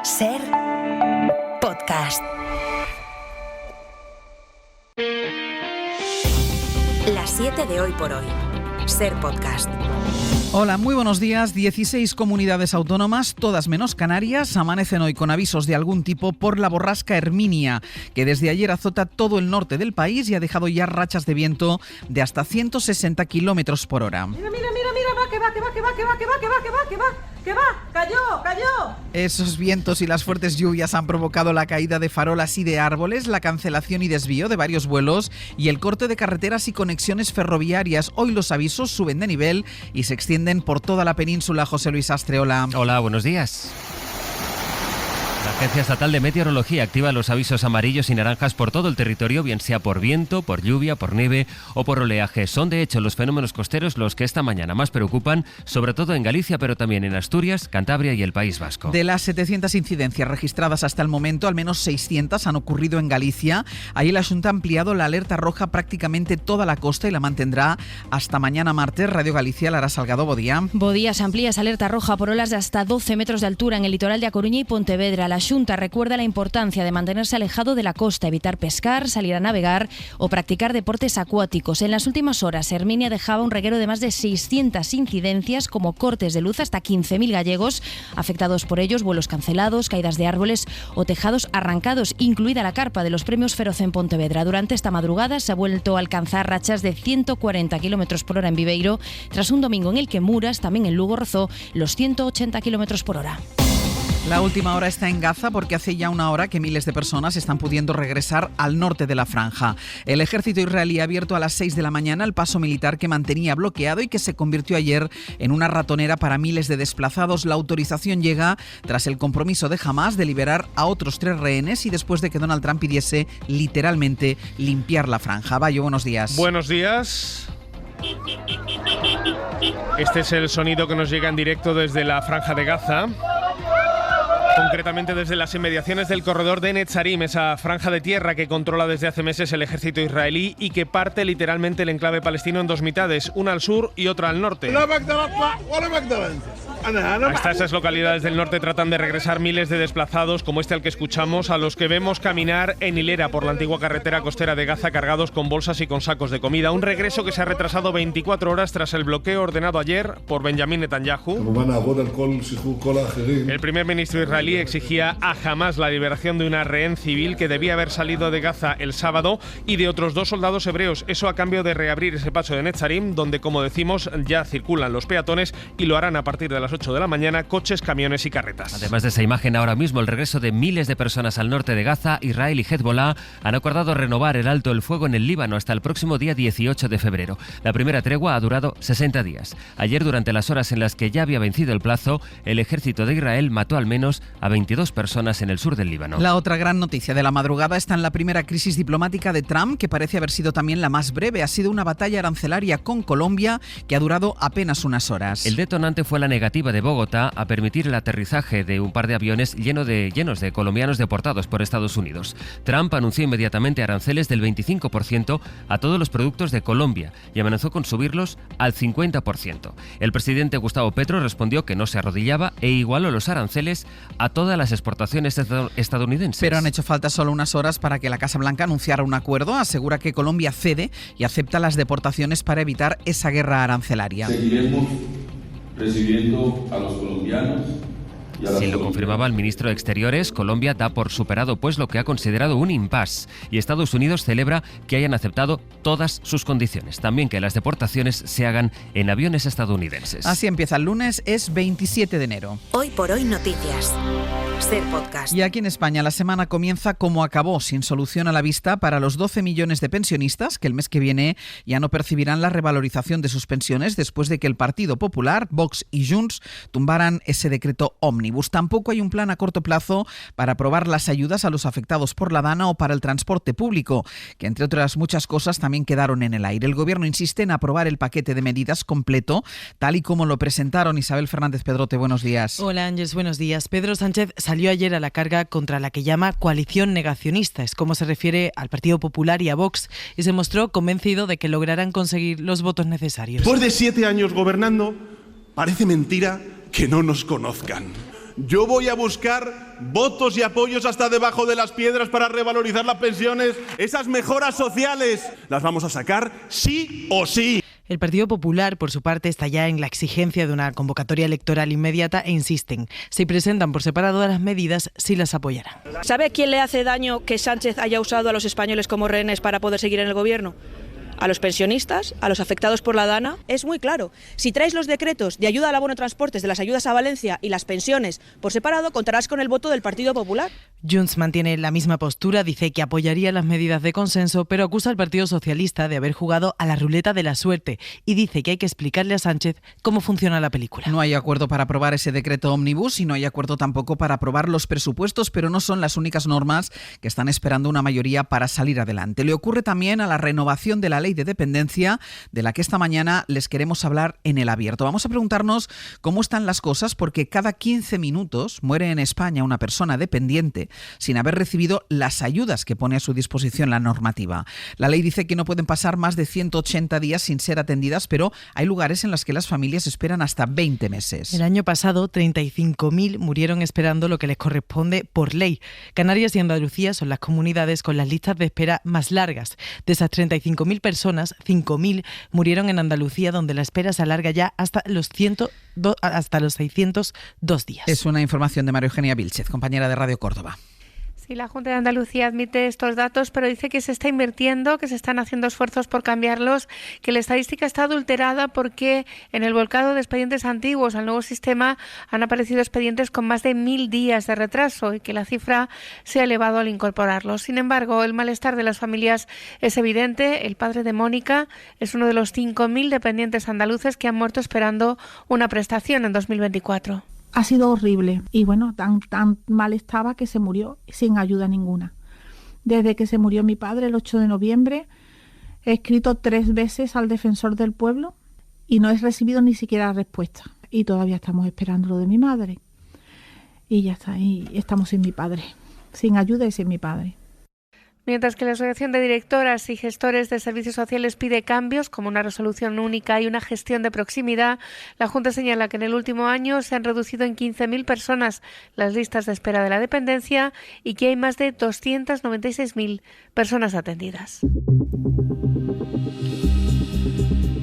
Ser podcast. Las 7 de hoy por hoy. Ser podcast. Hola, muy buenos días. 16 comunidades autónomas, todas menos Canarias, amanecen hoy con avisos de algún tipo por la borrasca Herminia, que desde ayer azota todo el norte del país y ha dejado ya rachas de viento de hasta 160 kilómetros por hora. Mira, cayó. Esos vientos y las fuertes lluvias han provocado la caída de farolas y de árboles, la cancelación y desvío de varios vuelos y el corte de carreteras y conexiones ferroviarias. Hoy los avisos suben de nivel y se extienden por toda la península. José Luis Astre, hola. Hola, buenos días. La Agencia Estatal de Meteorología activa los avisos amarillos y naranjas por todo el territorio, bien sea por viento, por lluvia, por nieve o por oleaje. Son de hecho los fenómenos costeros los que esta mañana más preocupan, sobre todo en Galicia, pero también en Asturias, Cantabria y el País Vasco. De las 700 incidencias registradas hasta el momento, al menos 600 han ocurrido en Galicia. Ahí la Xunta ha ampliado la alerta roja prácticamente toda la costa y la mantendrá hasta mañana martes. Radio Galicia, Lara Salgado, Bodía. Bodía, se amplía esa alerta roja por olas de hasta 12 metros de altura en el litoral de A Coruña y Pontevedra. La Xunta recuerda la importancia de mantenerse alejado de la costa, evitar pescar, salir a navegar o practicar deportes acuáticos. En las últimas horas, Herminia dejaba un reguero de más de 600 incidencias, como cortes de luz, hasta 15.000 gallegos afectados por ellos, vuelos cancelados, caídas de árboles o tejados arrancados, incluida la carpa de los premios Feroz en Pontevedra. Durante esta madrugada se ha vuelto a alcanzar rachas de 140 km por hora en Viveiro, tras un domingo en el que Muras, también en Lugo, rozó los 180 km por hora. La última hora está en Gaza porque hace ya una hora que miles de personas están pudiendo regresar al norte de la franja. El ejército israelí ha abierto a las 6 de la mañana el paso militar que mantenía bloqueado y que se convirtió ayer en una ratonera para miles de desplazados. La autorización llega tras el compromiso de Hamás de liberar a otros 3 rehenes y después de que Donald Trump pidiese literalmente limpiar la franja. Bayo, buenos días. Buenos días. Este es el sonido que nos llega en directo desde la franja de Gaza. Concretamente desde las inmediaciones del corredor de Netzarim, esa franja de tierra que controla desde hace meses el ejército israelí y que parte literalmente el enclave palestino en dos mitades, una al sur y otra al norte. Hasta esas localidades del norte tratan de regresar miles de desplazados, como este al que escuchamos, a los que vemos caminar en hilera por la antigua carretera costera de Gaza cargados con bolsas y con sacos de comida. Un regreso que se ha retrasado 24 horas tras el bloqueo ordenado ayer por Benjamin Netanyahu. El primer ministro israelí exigía a Hamás la liberación de una rehén civil que debía haber salido de Gaza el sábado y de otros 2 soldados hebreos. Eso a cambio de reabrir ese paso de Netzarim, donde, como decimos, ya circulan los peatones y lo harán a partir de las 8 de la mañana, coches, camiones y carretas. Además de esa imagen, ahora mismo el regreso de miles de personas al norte de Gaza, Israel y Hezbollah han acordado renovar el alto el fuego en el Líbano hasta el próximo día 18 de febrero. La primera tregua ha durado 60 días. Ayer, durante las horas en las que ya había vencido el plazo, el ejército de Israel mató al menos a 22 personas en el sur del Líbano. La otra gran noticia de la madrugada está en la primera crisis diplomática de Trump, que parece haber sido también la más breve. Ha sido una batalla arancelaria con Colombia que ha durado apenas unas horas. El detonante fue la negativa de Bogotá a permitir el aterrizaje de un par de aviones llenos de colombianos deportados por Estados Unidos. Trump anunció inmediatamente aranceles del 25% a todos los productos de Colombia y amenazó con subirlos al 50%. El presidente Gustavo Petro respondió que no se arrodillaba e igualó los aranceles a todas las exportaciones estadounidenses. Pero han hecho falta solo unas horas para que la Casa Blanca anunciara un acuerdo. Asegura que Colombia cede y acepta las deportaciones para evitar esa guerra arancelaria. Seguiremos recibiendo a los colombianos. Si lo confirmaba el ministro de Exteriores, Colombia da por superado pues lo que ha considerado un impasse y Estados Unidos celebra que hayan aceptado todas sus condiciones. También que las deportaciones se hagan en aviones estadounidenses. Así empieza el lunes, es 27 de enero. Hoy por hoy noticias. Ser podcast. Y aquí en España la semana comienza como acabó, sin solución a la vista para los 12 millones de pensionistas que el mes que viene ya no percibirán la revalorización de sus pensiones después de que el Partido Popular, Vox y Junts tumbaran ese decreto ómnibus. Tampoco hay un plan a corto plazo para aprobar las ayudas a los afectados por la Dana o para el transporte público, que entre otras muchas cosas también quedaron en el aire. El Gobierno insiste en aprobar el paquete de medidas completo, tal y como lo presentaron. Isabel Fernández Pedrote, buenos días. Hola Ángeles, buenos días. Pedro Sánchez salió ayer a la carga contra la que llama coalición negacionista. Es como se refiere al Partido Popular y a Vox, y se mostró convencido de que lograrán conseguir los votos necesarios. Después de 7 años gobernando, parece mentira que no nos conozcan. yo voy a buscar votos y apoyos hasta debajo de las piedras para revalorizar las pensiones. Esas mejoras sociales las vamos a sacar sí o sí. El Partido Popular, por su parte, está ya en la exigencia de una convocatoria electoral inmediata e insisten, si presentan por separado las medidas, sí las apoyarán. ¿Sabe a quién le hace daño que Sánchez haya usado a los españoles como rehenes para poder seguir en el gobierno? A los pensionistas, a los afectados por la DANA. Es muy claro. Si traes los decretos de ayuda al abono de transportes, de las ayudas a Valencia y las pensiones por separado, contarás con el voto del Partido Popular. Junts mantiene la misma postura, dice que apoyaría las medidas de consenso, pero acusa al Partido Socialista de haber jugado a la ruleta de la suerte y dice que hay que explicarle a Sánchez cómo funciona la película. No hay acuerdo para aprobar ese decreto ómnibus y no hay acuerdo tampoco para aprobar los presupuestos, pero no son las únicas normas que están esperando una mayoría para salir adelante. Le ocurre también a la renovación de la ley de dependencia, de la que esta mañana les queremos hablar en El Abierto. Vamos a preguntarnos cómo están las cosas, porque cada 15 minutos muere en España una persona dependiente sin haber recibido las ayudas que pone a su disposición la normativa. La ley dice que no pueden pasar más de 180 días sin ser atendidas, pero hay lugares en los que las familias esperan hasta 20 meses. El año pasado, 35.000 murieron esperando lo que les corresponde por ley. Canarias y Andalucía son las comunidades con las listas de espera más largas. De esas 35.000 personas, 5.000 murieron en Andalucía, donde la espera se alarga ya hasta los 602 días. Es una información de María Eugenia Vilchez, compañera de Radio Córdoba. Sí, la Junta de Andalucía admite estos datos, pero dice que se está invirtiendo, que se están haciendo esfuerzos por cambiarlos, que la estadística está adulterada porque en el volcado de expedientes antiguos al nuevo sistema han aparecido expedientes con más de 1.000 días de retraso y que la cifra se ha elevado al incorporarlos. Sin embargo, el malestar de las familias es evidente. El padre de Mónica es uno de los 5.000 dependientes andaluces que han muerto esperando una prestación en 2024. Ha sido horrible y bueno, tan mal estaba que se murió sin ayuda ninguna. Desde que se murió mi padre el 8 de noviembre he escrito 3 veces al defensor del pueblo y no he recibido ni siquiera respuesta. Y todavía estamos esperando lo de mi madre. Y ya está, y estamos sin mi padre, sin ayuda y sin mi padre. Mientras que la Asociación de Directoras y Gestores de Servicios Sociales pide cambios como una resolución única y una gestión de proximidad, la Junta señala que en el último año se han reducido en 15.000 personas las listas de espera de la dependencia y que hay más de 296.000 personas atendidas.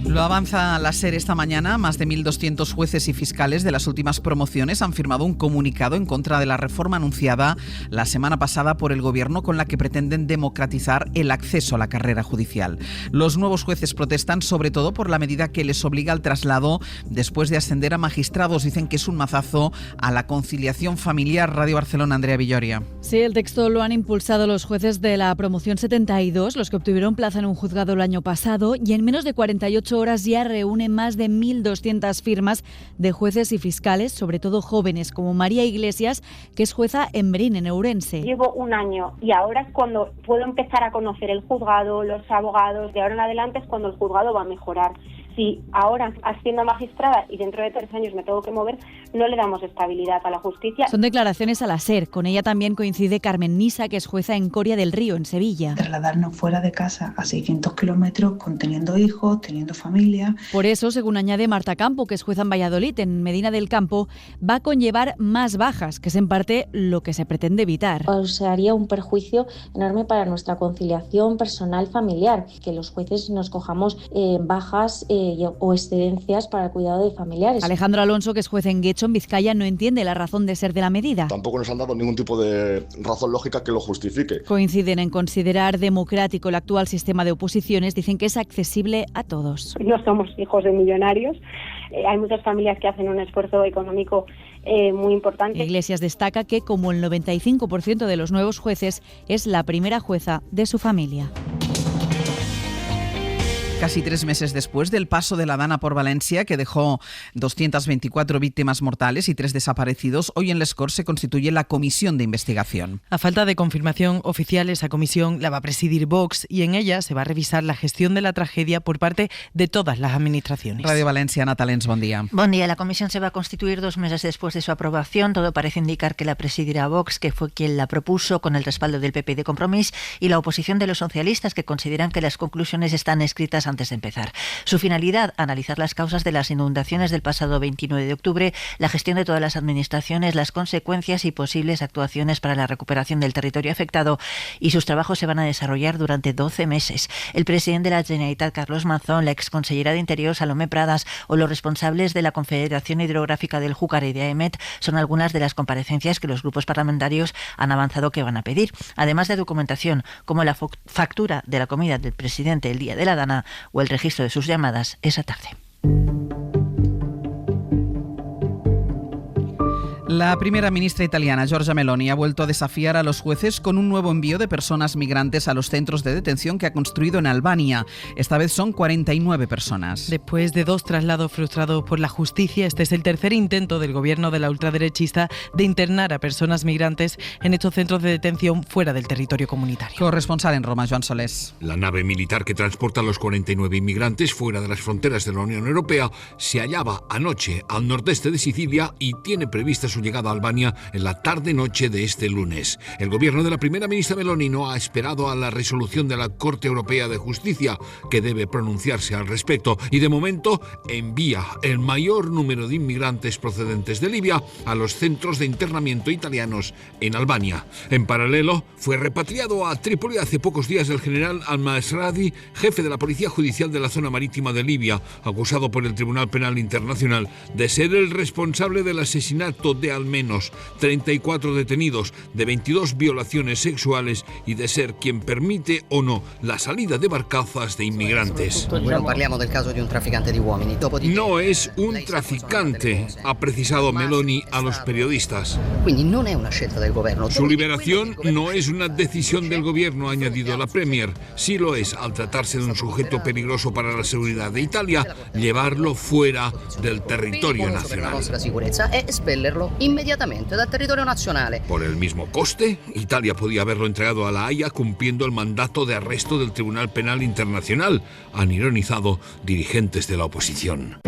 Lo avanza la SER esta mañana. Más de 1.200 jueces y fiscales de las últimas promociones han firmado un comunicado en contra de la reforma anunciada la semana pasada por el Gobierno, con la que pretenden democratizar el acceso a la carrera judicial. Los nuevos jueces protestan sobre todo por la medida que les obliga al traslado después de ascender a magistrados. Dicen que es un mazazo a la conciliación familiar. Radio Barcelona, Andrea Villoria. Sí, el texto lo han impulsado los jueces de la promoción 72, los que obtuvieron plaza en un juzgado el año pasado, y en menos de 48 horas ya reúne más de 1.200 firmas de jueces y fiscales, sobre todo jóvenes, como María Iglesias, que es jueza en Berín, en Ourense. Llevo un año y ahora es cuando puedo empezar a conocer el juzgado, los abogados. De ahora en adelante es cuando el juzgado va a mejorar. Si ahora asciendo a magistrada y dentro de 3 años me tengo que mover, no le damos estabilidad a la justicia. Son declaraciones a la SER. Con ella también coincide Carmen Nisa, que es jueza en Coria del Río, en Sevilla. Trasladarnos fuera de casa a 600 kilómetros, teniendo hijos, teniendo familia. Por eso, según añade Marta Campo, que es jueza en Valladolid, en Medina del Campo, va a conllevar más bajas, que es en parte lo que se pretende evitar. O sea, haría un perjuicio enorme para nuestra conciliación personal familiar, que los jueces nos cojamos bajas o excedencias para el cuidado de familiares. Alejandro Alonso, que es juez en Guecho, en Vizcaya, no entiende la razón de ser de la medida. Tampoco nos han dado ningún tipo de razón lógica que lo justifique. Coinciden en considerar democrático el actual sistema de oposiciones. Dicen que es accesible a todos. No somos hijos de millonarios. Hay muchas familias que hacen un esfuerzo económico muy importante. Iglesias destaca que, como el 95% de los nuevos jueces, es la primera jueza de su familia. Casi 3 meses después del paso de la DANA por Valencia, que dejó 224 víctimas mortales y 3 desaparecidos, hoy en Les Corts se constituye la comisión de investigación. A falta de confirmación oficial, esa comisión la va a presidir Vox y en ella se va a revisar la gestión de la tragedia por parte de todas las administraciones. Radio Valencia, Natalens, buen día. Buen día. La comisión se va a constituir 2 meses después de su aprobación. Todo parece indicar que la presidirá Vox, que fue quien la propuso con el respaldo del PP y de Compromís, y la oposición de los socialistas, que consideran que las conclusiones están escritas antes de empezar. Su finalidad, analizar las causas de las inundaciones del pasado 29 de octubre, la gestión de todas las administraciones, las consecuencias y posibles actuaciones para la recuperación del territorio afectado, y sus trabajos se van a desarrollar durante 12 meses. El presidente de la Generalitat, Carlos Mazón, la exconsellera de Interior, Salomé Pradas, o los responsables de la Confederación Hidrográfica del Júcar y de AEMET son algunas de las comparecencias que los grupos parlamentarios han avanzado que van a pedir, además de documentación como la factura de la comida del presidente el día de la Dana o el registro de sus llamadas esa tarde. La primera ministra italiana, Giorgia Meloni, ha vuelto a desafiar a los jueces con un nuevo envío de personas migrantes a los centros de detención que ha construido en Albania. Esta vez son 49 personas. Después de 2 traslados frustrados por la justicia, este es el tercer intento del gobierno de la ultraderechista de internar a personas migrantes en estos centros de detención fuera del territorio comunitario. Corresponsal en Roma, Joan Solés. La nave militar que transporta a los 49 inmigrantes fuera de las fronteras de la Unión Europea se hallaba anoche al nordeste de Sicilia y tiene prevista su llegada a Albania en la tarde-noche de este lunes. El gobierno de la primera ministra Meloni no ha esperado a la resolución de la Corte Europea de Justicia, que debe pronunciarse al respecto, y de momento envía el mayor número de inmigrantes procedentes de Libia a los centros de internamiento italianos en Albania. En paralelo, fue repatriado a Trípoli hace pocos días el general al-Masradi, jefe de la Policía Judicial de la zona marítima de Libia, acusado por el Tribunal Penal Internacional de ser el responsable del asesinato de al menos 34 detenidos, de 22 violaciones sexuales y de ser quien permite o no la salida de barcazas de inmigrantes. No es un traficante, ha precisado Meloni a los periodistas. Su liberación no es una decisión del gobierno, ha añadido la Premier. Sí lo es, al tratarse de un sujeto peligroso para la seguridad de Italia, llevarlo fuera del territorio nacional. Inmediatamente dal territorio nazionale. Por el mismo coste, Italia podía haberlo entregado a La Haya cumpliendo el mandato de arresto del Tribunal Penal Internacional, han ironizado dirigentes de la oposición.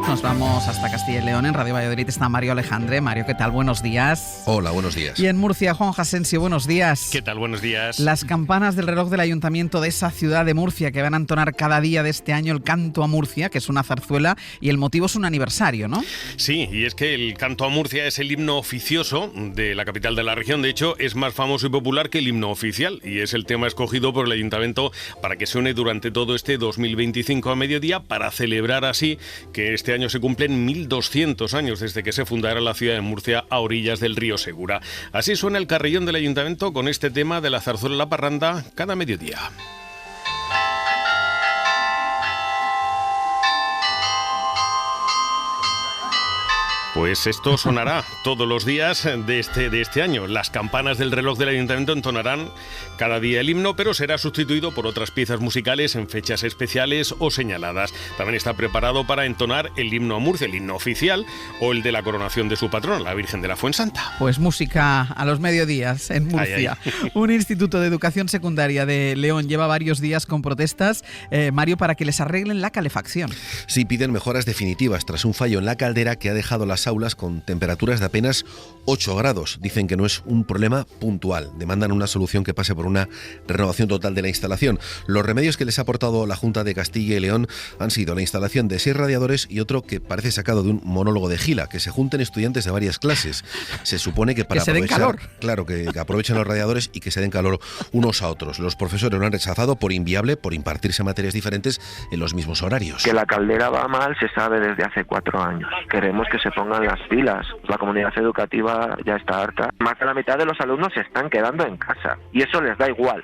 Nos vamos hasta Castilla y León. En Radio Valladolid está Mario Alejandre. Mario, ¿qué tal? Buenos días. Hola, buenos días. Y en Murcia, Juan Asensio, buenos días. ¿Qué tal? Buenos días. Las campanas del reloj del ayuntamiento de esa ciudad de Murcia que van a entonar cada día de este año el Canto a Murcia, que es una zarzuela, y el motivo es un aniversario, ¿no? Sí, y es que el Canto a Murcia es el himno oficioso de la capital de la región. De hecho, es más famoso y popular que el himno oficial, y es el tema escogido por el ayuntamiento para que suene durante todo este 2025 a mediodía, para celebrar así que este año se cumplen 1200 años desde que se fundara la ciudad de Murcia a orillas del río Segura. Así suena el carrillón del ayuntamiento con este tema de la zarzuela La Parranda cada mediodía. Pues esto sonará todos los días de este año. Las campanas del reloj del ayuntamiento entonarán cada día el himno, pero será sustituido por otras piezas musicales en fechas especiales o señaladas. También está preparado para entonar el himno a Murcia, el himno oficial, o el de la coronación de su patrona, la Virgen de la Fuensanta. Pues música a los mediodías en Murcia. Ay. Un instituto de educación secundaria de León lleva varios días con protestas, Mario, para que les arreglen la calefacción. Sí, piden mejoras definitivas tras un fallo en la caldera que ha dejado las aulas con temperaturas de apenas 8 grados. Dicen que no es un problema puntual. Demandan una solución que pase por una renovación total de la instalación. Los remedios que les ha aportado la Junta de Castilla y León han sido la instalación de 6 radiadores y otro que parece sacado de un monólogo de Gila, que se junten estudiantes de varias clases. Se supone que para que se den calor. Claro, que aprovechen los radiadores y que se den calor unos a otros. Los profesores lo han rechazado por inviable, por impartirse materias diferentes en los mismos horarios. Que la caldera va mal se sabe desde hace 4 años. Queremos que se pongan las pilas. La comunidad educativa ya está harta. Más de la mitad de los alumnos se están quedando en casa y eso les da igual.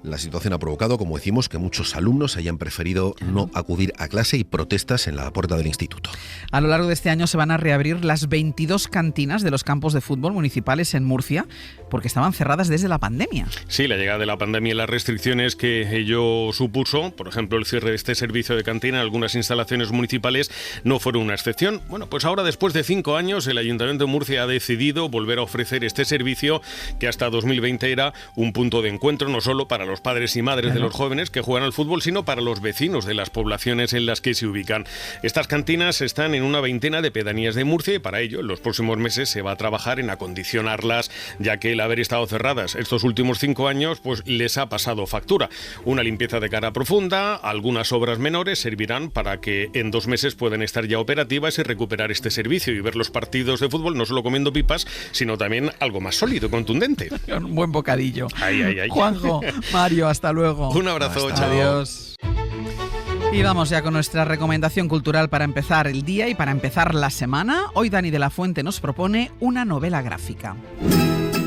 La situación ha provocado, como decimos, que muchos alumnos hayan preferido no acudir a clase y protestas en la puerta del instituto. A lo largo de este año se van a reabrir las 22 cantinas de los campos de fútbol municipales en Murcia, porque estaban cerradas desde la pandemia. Sí, la llegada de la pandemia y las restricciones que ello supuso, por ejemplo, el cierre de este servicio de cantina en algunas instalaciones municipales, no fueron una excepción. Bueno, pues ahora, después de 5 años, el Ayuntamiento de Murcia ha decidido volver a ofrecer este servicio que hasta 2020 era un punto de encuentro no solo solo para los padres y madres de los jóvenes que juegan al fútbol, sino para los vecinos de las poblaciones en las que se ubican. Estas cantinas están en una veintena de pedanías de Murcia y para ello en los próximos meses se va a trabajar en acondicionarlas, ya que el haber estado cerradas estos últimos 5 años pues les ha pasado factura. Una limpieza de cara profunda, algunas obras menores servirán para que en 2 meses puedan estar ya operativas y recuperar este servicio y ver los partidos de fútbol no solo comiendo pipas, sino también algo más sólido, contundente. Un buen bocadillo. Ay. Juanjo, Mario, hasta luego. Un abrazo, chao. Adiós. Y vamos ya con nuestra recomendación cultural para empezar el día y para empezar la semana. Hoy Dani de la Fuente nos propone una novela gráfica.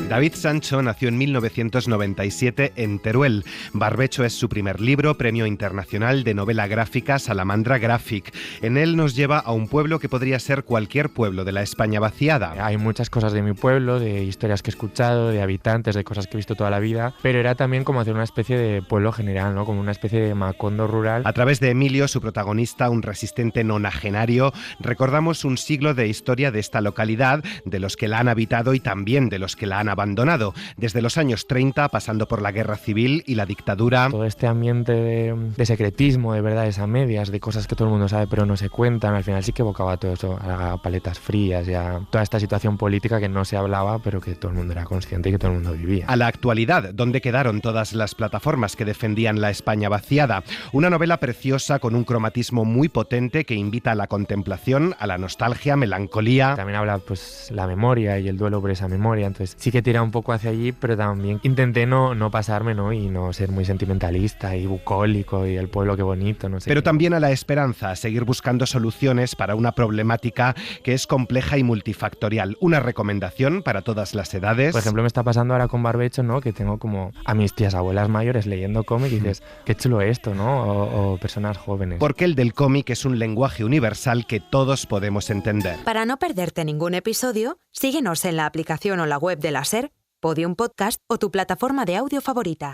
David Sancho nació en 1997 en Teruel. Barbecho es su primer libro, Premio Internacional de Novela Gráfica Salamandra Graphic. En él nos lleva a un pueblo que podría ser cualquier pueblo de la España vaciada. Hay muchas cosas de mi pueblo, de historias que he escuchado, de habitantes, de cosas que he visto toda la vida, pero era también como hacer una especie de pueblo general, ¿no? Como una especie de Macondo rural. A través de Emilio, su protagonista, un resistente nonagenario, recordamos un siglo de historia de esta localidad, de los que la han habitado y también de los que la han abandonado, desde los años 30, pasando por la guerra civil y la dictadura. Todo este ambiente de secretismo, de verdades a medias, de cosas que todo el mundo sabe pero no se cuentan, al final sí que evocaba todo eso a paletas frías y a toda esta situación política que no se hablaba pero que todo el mundo era consciente y que todo el mundo vivía. A la actualidad, ¿dónde quedaron todas las plataformas que defendían la España vaciada? Una novela preciosa con un cromatismo muy potente que invita a la contemplación, a la nostalgia, melancolía. También habla pues la memoria y el duelo por esa memoria, entonces sí que tira un poco hacia allí, pero también intenté no pasarme, ¿no? Y no ser muy sentimentalista y bucólico y el pueblo qué bonito, no sé. Pero también a la esperanza, a seguir buscando soluciones para una problemática que es compleja y multifactorial. Una recomendación para todas las edades. Por ejemplo, me está pasando ahora con Barbecho, ¿no? Que tengo como a mis tías abuelas mayores leyendo cómic y dices, qué chulo esto, ¿no? O personas jóvenes. Porque el del cómic es un lenguaje universal que todos podemos entender. Para no perderte ningún episodio, síguenos en la aplicación o la web de la SER, Podium Podcast o tu plataforma de audio favorita.